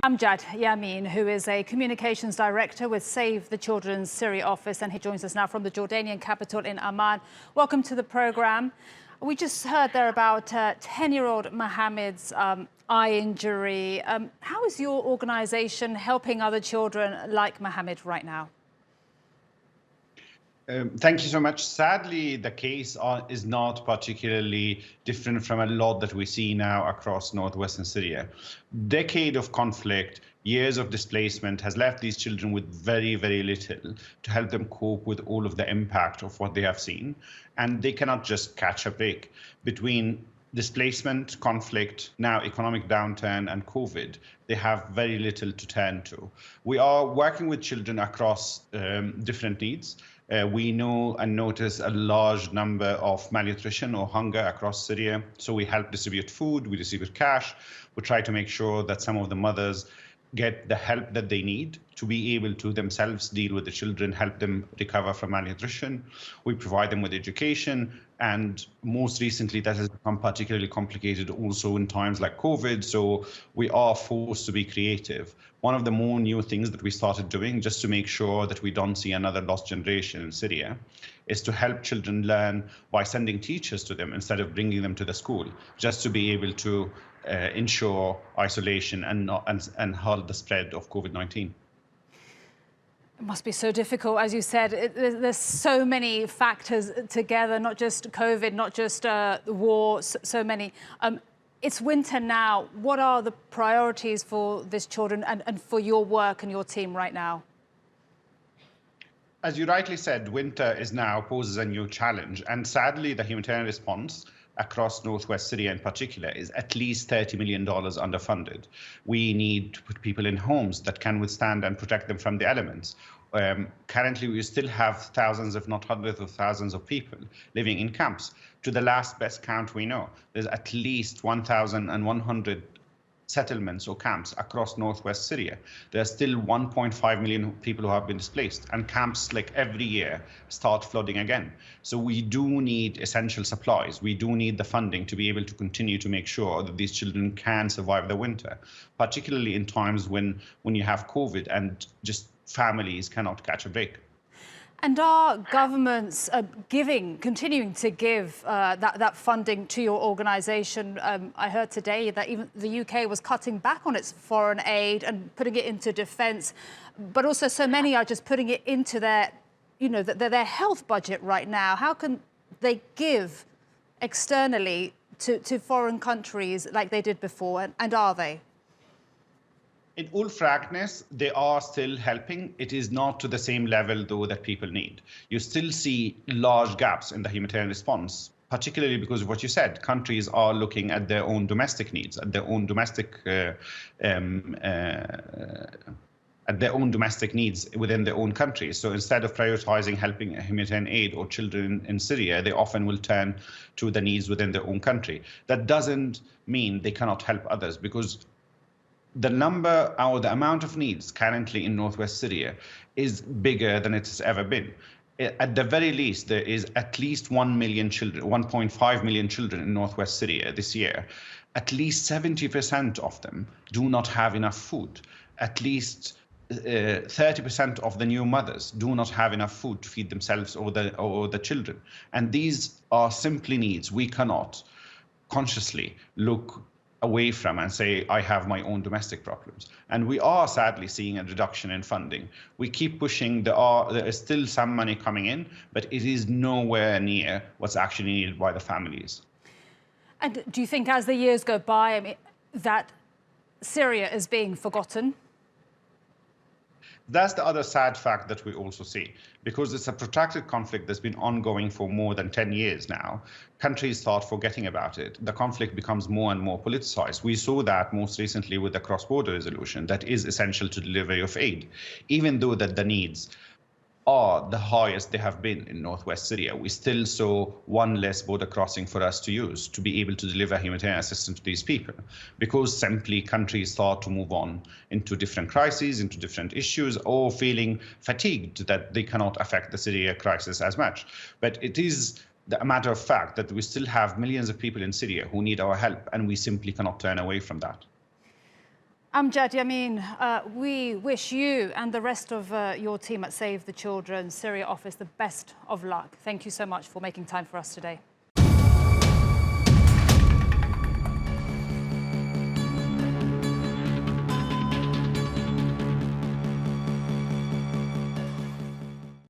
Amjad Yamin, who is a communications director with Save the Children's Syria office, and he joins us now from the Jordanian capital in Amman. Welcome to the programme. We just heard there about 10-year-old Mohammed's eye injury. How is your organisation helping other children like Mohammed right now? Thank you so much. Sadly, the case is not particularly different from a lot that we see now across northwestern Syria. Decade of conflict, years of displacement has left these children with very, very little to help them cope with all of the impact of what they have seen. And they cannot just catch a break. Between displacement, conflict, now economic downturn and COVID, they have very little to turn to. We are working with children across different needs. We know and notice a large number of malnutrition or hunger across Syria. So we help distribute food, we distribute cash. We try to make sure that some of the mothers get the help that they need to be able to themselves deal with the children, help them recover from malnutrition. We provide them with education. And most recently, that has become particularly complicated also in times like COVID. So we are forced to be creative. One of the more new things that we started doing, just to make sure that we don't see another lost generation in Syria, is to help children learn by sending teachers to them instead of bringing them to the school, just to be able to ensure isolation and halt the spread of COVID-19. It must be so difficult, as you said. There's so many factors together, not just COVID, not just the war, so many. It's winter now. What are the priorities for these children and for your work and your team right now? As you rightly said, winter poses a new challenge. And sadly, the humanitarian response across northwest Syria in particular is at least $30 million underfunded. We need to put people in homes that can withstand and protect them from the elements. Currently, we still have thousands, if not hundreds of thousands of people living in camps. To the last best count we know, there's at least 1,100 settlements or camps across northwest Syria. There are still 1.5 million people who have been displaced, and camps, like every year, start flooding again. So we do need essential supplies. We do need the funding to be able to continue to make sure that these children can survive the winter, particularly in times when you have COVID and just families cannot catch a break. And are governments continuing to give that funding to your organisation? I heard today that even the UK was cutting back on its foreign aid and putting it into defence, but also so many are just putting it into their health budget right now. How can they give externally to foreign countries like they did before, and are they? In all frankness, they are still helping. It is not to the same level, though, that people need. You still see large gaps in the humanitarian response, particularly because of what you said. Countries are looking at their own domestic needs, at their own domestic needs within their own countries. So instead of prioritizing helping humanitarian aid or children in Syria, they often will turn to the needs within their own country. That doesn't mean they cannot help others, because the number or the amount of needs currently in northwest Syria is bigger than it's ever been. At the very least, there is at least 1 million children, 1.5 million children in northwest Syria this year. At least 70% of them do not have enough food. At least 30% of the new mothers do not have enough food to feed themselves or the children. And these are simply needs we cannot consciously look away from and say, I have my own domestic problems. And we are sadly seeing a reduction in funding. We keep pushing. There is still some money coming in, but it is nowhere near what's actually needed by the families. And do you think as the years go by, that Syria is being forgotten? That's the other sad fact that we also see, because it's a protracted conflict that's been ongoing for more than 10 years now. Countries start forgetting about it. The conflict becomes more and more politicized. We saw that most recently with the cross-border resolution that is essential to delivery of aid, even though that the needs are the highest they have been in northwest Syria. We still saw one less border crossing for us to use to be able to deliver humanitarian assistance to these people, because simply countries start to move on into different crises, into different issues, or feeling fatigued that they cannot affect the Syria crisis as much. But it is a matter of fact that we still have millions of people in Syria who need our help, and we simply cannot turn away from that. Amjad, Yamin, we wish you and the rest of your team at Save the Children Syria office the best of luck. Thank you so much for making time for us today.